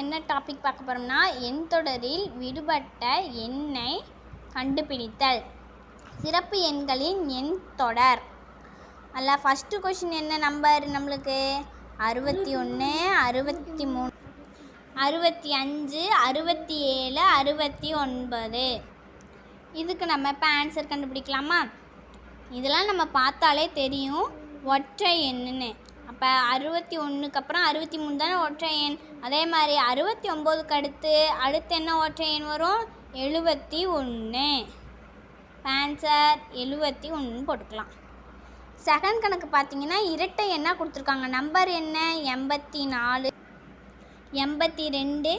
என்ன டாபிக் பார்க்க போகிறோம்னா எண் தொடரில் விடுபட்ட எண்ணை கண்டுபிடித்தல். சிறப்பு எண்களின் எண் தொடர். அதில் ஃபஸ்ட்டு கொஷின் என்ன நம்பர் நம்மளுக்கு 61, 63, 65, 67, 69. இதுக்கு நம்ம இப்போ ஆன்சர் கண்டுபிடிக்கலாமா? இதெல்லாம் நம்ம பார்த்தாலே தெரியும் ஒற்றை எண்ணுன்னு. அப்போ 61க்கு அப்புறம் 63 தானே ஒற்றை எண். அதே மாதிரி 69க்கு அடுத்து என்ன ஒற்றை எண் வரும்? 71. ஆன்சர் 71 போட்டுக்கலாம். செகண்ட் கணக்கு பார்த்தீங்கன்னா இரட்டை எண்ணாக கொடுத்துருக்காங்க. நம்பர் என்ன? 84, 82,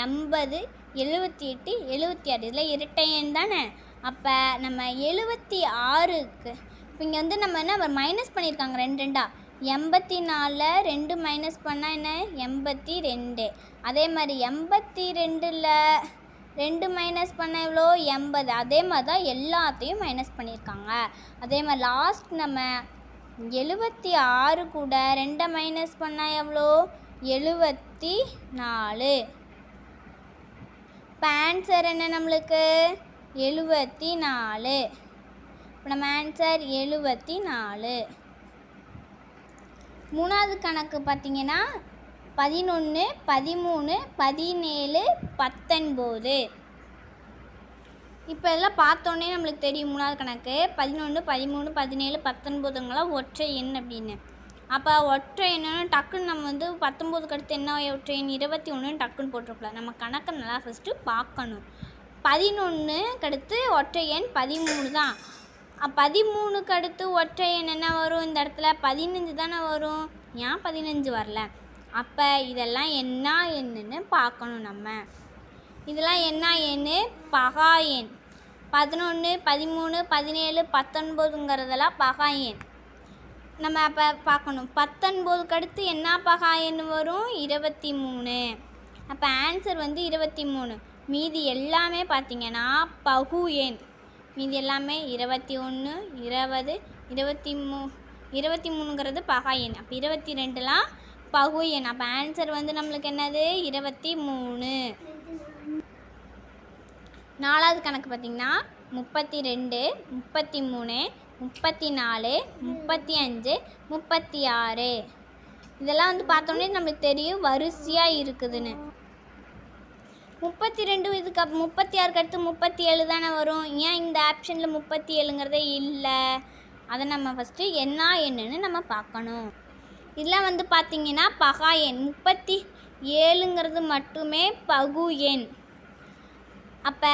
80, 78, 76. இதில் இரட்டை எண் தானே. அப்போ நம்ம 76க்கு இப்போ இங்கே வந்து நம்ம என்ன மைனஸ் பண்ணியிருக்காங்க 2 84 2 மைனஸ் பண்ணால் என்ன? 82. அதே மாதிரி 82ல் 2 மைனஸ் பண்ணால் எவ்வளோ? 80. அதே மாதிரி தான் எல்லாத்தையும் மைனஸ் பண்ணியிருக்காங்க. அதே மாதிரி லாஸ்ட் நம்ம 76 கூட 2 மைனஸ் பண்ணால் எவ்வளோ? 74. இப்போ ஆன்சர் என்ன நம்மளுக்கு? 74. இப்போ நம்ம ஆன்சர் 74. மூணாவது கணக்கு பார்த்திங்கன்னா 11, 13, 17, 19. இப்போ எல்லாம் பார்த்தோன்னே நம்மளுக்கு தெரியும் மூணாவது கணக்கு 11, 13, 17, 19ங்களாம் ஒற்றை எண் அப்படின்னு. அப்போ ஒற்றை எண்ணு டக்குன்னு நம்ம வந்து 19க்கு அடுத்து என்ன ஒற்றை எண்? 21 டக்குன்னு போட்டிருக்கலாம். நம்ம கணக்கை நல்லா ஃபஸ்ட்டு பார்க்கணும். 11க்கு அடுத்து ஒற்றை எண் 13 தான். 13க்கு அடுத்து ஒற்றை எண் என்ன வரும்? இந்த இடத்துல 15 தானே வரும். ஏன் 15 வரல? அப்போ இதெல்லாம் என்ன எண்ணுன்னு பார்க்கணும் நம்ம. இதெல்லாம் என்ன எண்? பகா எண். 11, 13, 17, 19ங்கிறதெல்லாம் பகா எண். நம்ம அப்போ பார்க்கணும் 19க்கு அடுத்து என்ன பகா எண் வரும்? 23. அப்போ ஆன்சர் வந்து 23. மீதி எல்லாமே பார்த்திங்கன்னா பகு எண். மீதி எல்லாமே 21, 20, 23ங்கிறது பகா எண். அப்போ 22லாம் பகு எண். அப்போ ஆன்சர் வந்து நம்மளுக்கு என்னது? 23. நாலாவது கணக்கு பார்த்திங்கன்னா 32, 33, 34, 35, 36. இதெல்லாம் வந்து பார்த்தோன்னே நம்மளுக்கு தெரியும் வரிசையாக இருக்குதுன்னு. 32 இதுக்கு 36க்கு அடுத்து 37 தானே வரும். ஏன் இந்த ஆப்ஷனில் 37ங்கிறதே இல்லை? அதை நம்ம ஃபஸ்ட்டு என்ன எண்ணுன்னு நம்ம பார்க்கணும். இதெல்லாம் வந்து பார்த்திங்கன்னா பகா எண். 37ங்கிறது மட்டுமே பகு எண். அப்போ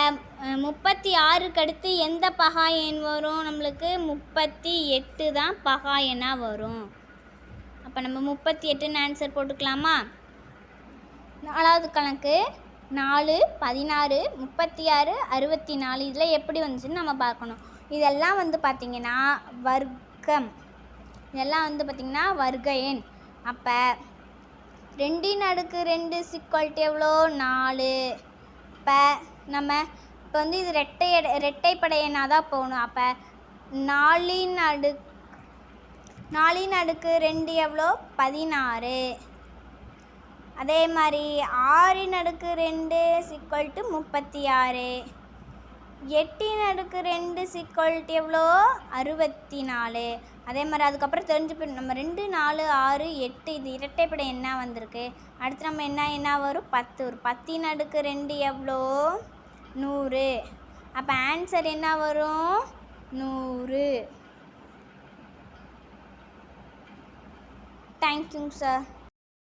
36க்கு அடுத்து எந்த பகா எண் வரும்? நம்மளுக்கு 38 தான் பகா எண்ணாக வரும். அப்போ நம்ம 38ன்னு ஆன்சர் போட்டுக்கலாமா? நாலாவது கணக்கு 4, 16, 36, 64. இதில் எப்படி வந்துச்சுன்னு நம்ம பார்க்கணும். இதெல்லாம் வந்து பார்த்திங்கன்னா வர்க்கம். இதெல்லாம் வந்து பார்த்திங்கன்னா வர்க்க எண். அப்போ 2 = எவ்வளோ? 4. இப்போ நம்ம இப்போ வந்து இது இரட்டைப்படை எண்ணாக தான் போகணும். அப்போ 4 2 எவ்வளோ? 16. அதே மாதிரி 6 2 = 36. 8 2 = எவ்வளோ? 64. அதே மாதிரி அதுக்கப்புறம் தெரிஞ்சு போயிடும். நம்ம 2, 4, 6, 8 இது இரட்டைப்படை என்ன வந்திருக்கு. அடுத்து நம்ம என்ன வரும்? 10 வரும். 10 2 எவ்வளோ? 100. அப்போ ஆன்சர் என்ன வரும்? 100. தேங்க்யூங்க சார்.